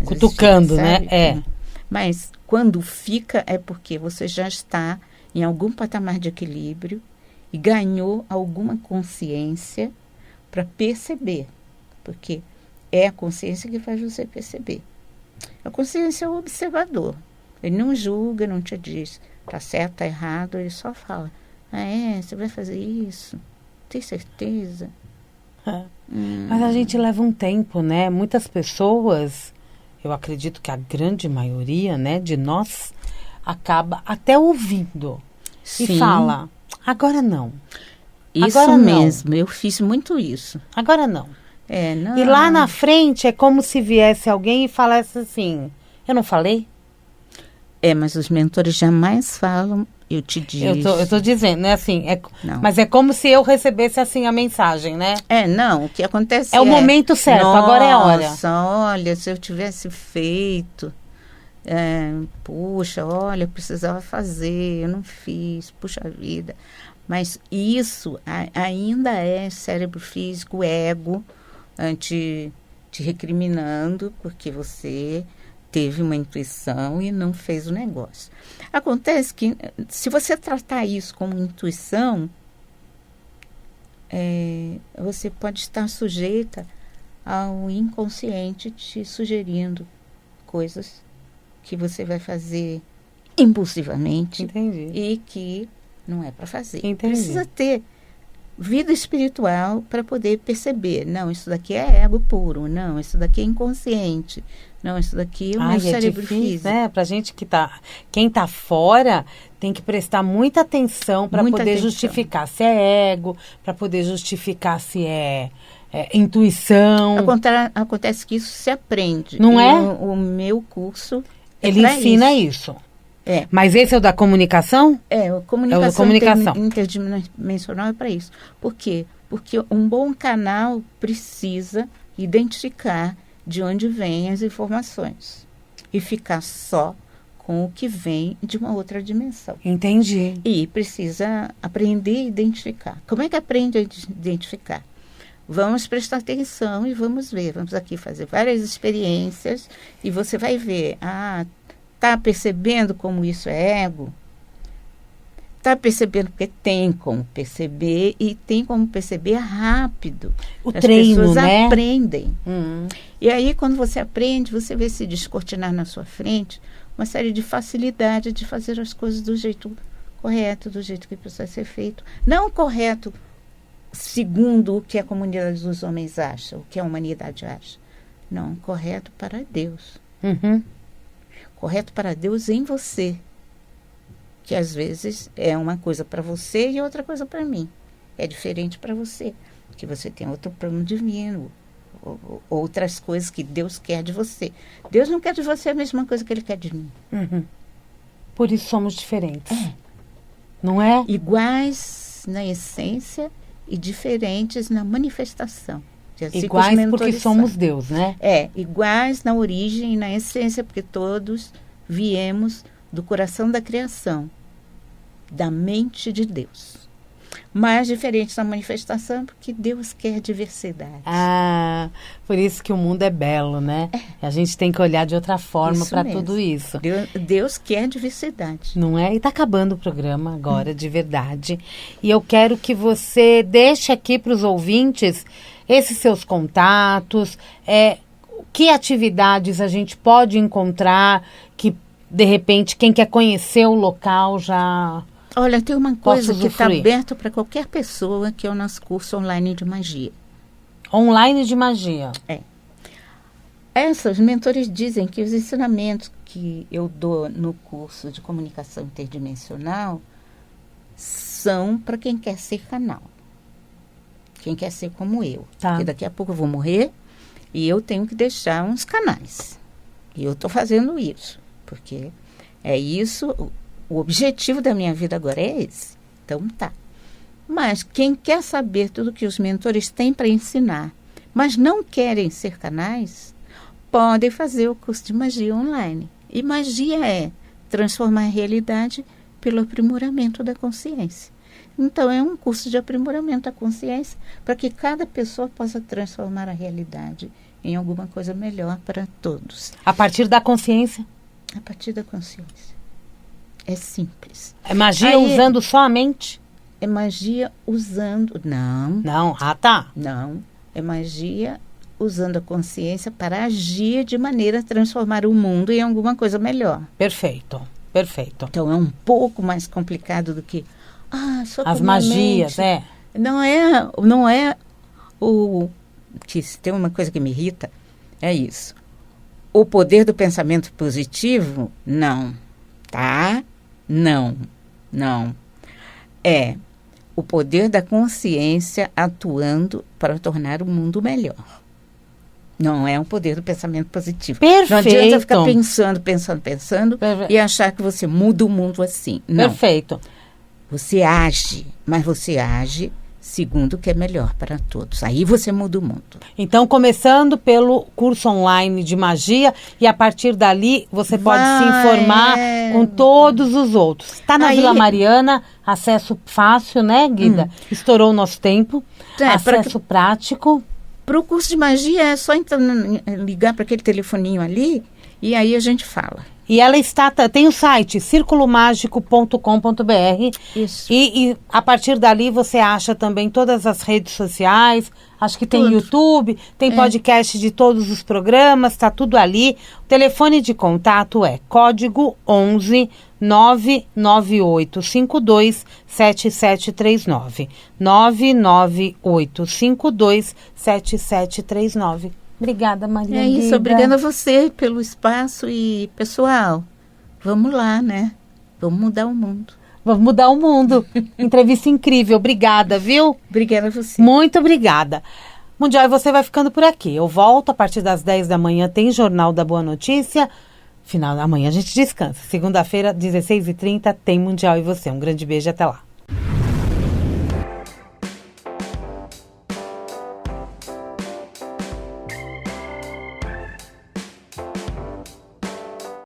Cutucando, né? Mas quando fica é porque você já está em algum patamar de equilíbrio e ganhou alguma consciência para perceber. Porque é a consciência que faz você perceber. A consciência é o observador. Ele não julga, não te diz tá certo, tá errado, ele só fala. Você vai fazer isso? Tem certeza? Mas a gente leva um tempo, né? Muitas pessoas, eu acredito que a grande maioria, né, de nós, acaba até ouvindo. Sim. E fala, agora não. Isso agora mesmo, não. Eu fiz muito isso. Agora não. Não. E lá na frente é como se viesse alguém e falasse assim, eu não falei? Mas os mentores jamais falam, eu te disse. Eu tô dizendo, né, assim, mas é como se eu recebesse assim a mensagem, né? Não, o que acontece é o momento certo, agora é a hora. Nossa, olha, se eu tivesse feito, puxa, olha, eu precisava fazer, eu não fiz, puxa vida. Mas isso ainda é cérebro físico, ego, te recriminando, porque você teve uma intuição e não fez o negócio. Acontece que, se você tratar isso como intuição, você pode estar sujeita ao inconsciente te sugerindo coisas que você vai fazer impulsivamente. Entendi. E que não é para fazer. Entendi. Precisa ter vida espiritual para poder perceber. Não, isso daqui é ego puro. Não, isso daqui é inconsciente. Não, isso daqui é o meu cérebro físico. Né? Pra gente quem tá fora tem que prestar muita atenção para poder justificar se é ego, para poder justificar se é intuição. Acontece que isso se aprende. Não é? O meu curso ele ensina isso. Mas esse é o da comunicação? A comunicação interdimensional é para isso. Por quê? Porque um bom canal precisa identificar de onde vêm as informações e ficar só com o que vem de uma outra dimensão. Entendi. E precisa aprender a identificar. Como é que aprende a identificar? Vamos prestar atenção e vamos ver. Vamos aqui fazer várias experiências e você vai ver. Tá percebendo como isso é ego? Está percebendo, porque tem como perceber e tem como perceber rápido. O treino, pessoas né? Aprendem. E aí, quando você aprende, você vê se descortinar na sua frente uma série de facilidade de fazer as coisas do jeito correto, do jeito que precisa ser feito. Não correto segundo o que a comunidade dos homens acha, o que a humanidade acha. Não, correto para Deus. Correto para Deus em você. Que às vezes é uma coisa para você e outra coisa para mim. É diferente para você, que você tem outro plano divino, outras coisas que Deus quer de você. Deus não quer de você a mesma coisa que Ele quer de mim. Por isso somos diferentes. Não é? Iguais na essência e diferentes na manifestação. Iguais porque somos Deus, né? Iguais na origem e na essência, porque todos viemos do coração da criação, da mente de Deus. Mas diferente na manifestação, porque Deus quer diversidade. Por isso que o mundo é belo, né? A gente tem que olhar de outra forma para tudo isso. Deus quer diversidade. Não é? E está acabando o programa agora, de verdade. E eu quero que você deixe aqui para os ouvintes esses seus contatos, que atividades a gente pode encontrar, que de repente, quem quer conhecer o local já... Olha, tem uma coisa que está aberta para qualquer pessoa, que é o nosso curso online de magia. Online de magia? Os mentores dizem que os ensinamentos que eu dou no curso de comunicação interdimensional são para quem quer ser canal. Quem quer ser como eu. Porque daqui a pouco eu vou morrer e eu tenho que deixar uns canais. E eu estou fazendo isso. Porque é isso, o objetivo da minha vida agora é esse. Então Mas quem quer saber tudo que os mentores têm para ensinar, mas não querem ser canais, podem fazer o curso de magia online. E magia é transformar a realidade pelo aprimoramento da consciência. Então é um curso de aprimoramento da consciência para que cada pessoa possa transformar a realidade em alguma coisa melhor para todos. A partir da consciência? A partir da consciência. É simples. É magia usando só a mente? É magia usando... Não. Não. É magia usando a consciência para agir de maneira a transformar o mundo em alguma coisa melhor. Perfeito. Então é um pouco mais complicado do que... só as magias, Não é o... que se tem uma coisa que me irrita, é isso. O poder do pensamento positivo, não. Não. É o poder da consciência atuando para tornar o mundo melhor. Não é um poder do pensamento positivo. Perfeito. Não adianta ficar pensando e achar que você muda o mundo assim. Não. Perfeito. Você age, mas você age segundo o que é melhor para todos. Aí você muda o mundo. Então, começando pelo curso online de magia, e a partir dali você pode se informar com todos os outros. Está na Vila Mariana, acesso fácil, né, Guida? Estourou o nosso tempo. Acesso prático. Para o curso de magia é só ligar para aquele telefoninho ali e aí a gente fala. E ela tem o site circulomágico.com.br. Isso. E a partir dali você acha também todas as redes sociais. Acho que tem YouTube, tem podcast de todos os programas, está tudo ali. O telefone de contato é código 11 99852 7739. 99852 7739. Obrigada, Maria. É isso, obrigada a você pelo espaço e, pessoal, vamos lá, né? Vamos mudar o mundo. Vamos mudar o mundo. Entrevista incrível, obrigada, viu? Obrigada a você. Muito obrigada. Mundial, e você vai ficando por aqui. Eu volto a partir das 10 da manhã, tem Jornal da Boa Notícia. Final da manhã a gente descansa. Segunda-feira, 16h30, tem Mundial e você. Um grande beijo, até lá.